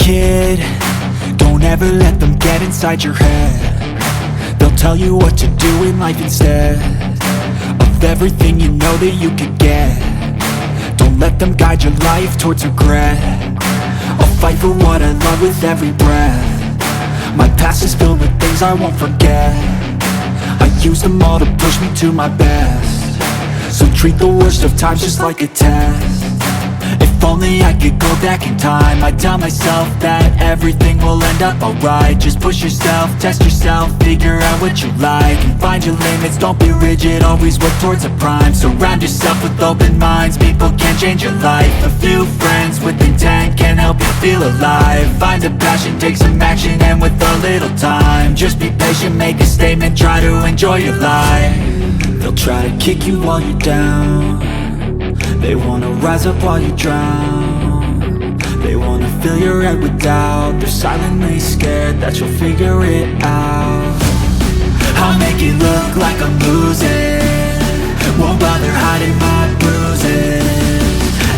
kid, don't ever let them get inside your head. They'll tell you what to do in life instead of everything you know that you could get. Don't let them guide your life towards regret. I'll fight for what I love with every breath. My past is filled with things I won't forget. I use them all to push me to my best. So treat the worst of times just like a test. If only I could go back in time, I'd tell myself that everything will end up alright. Just push yourself, test yourself, figure out what you like, and find your limits, don't be rigid, always work towards a prime. Surround yourself with open minds, people can change your life. A few friends with intent can help you feel alive. Find a passion, take some action, and with a little time, just be patient, make a statement, try to enjoy your life. They'll try to kick you while you're down. They wanna rise up while you drown. They wanna fill your head with doubt. They're silently scared that you'll figure it out. I'll make it look like I'm losing, won't bother hiding my bruises.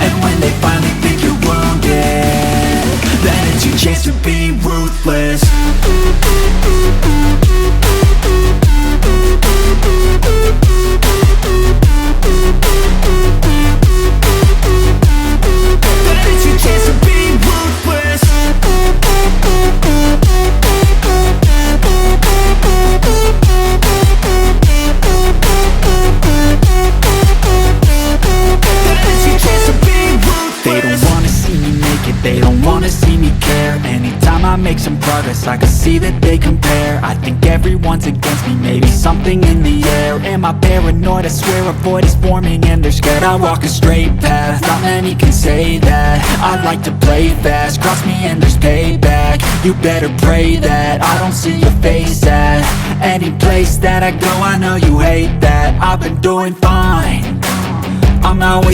And when they finally think you're wounded, then it's your chance to be ruthless. They don't wanna see me care. Anytime I make some progress, I can see that they compare. I think everyone's against me, maybe something in the air. Am I paranoid? I swear a void is forming and they're scared. I walk a straight path, not many can say that. I like to play fast, cross me and there's payback. You better pray that I don't see your face at any place that I go. I know you hate that. I've been doing fine, I'm not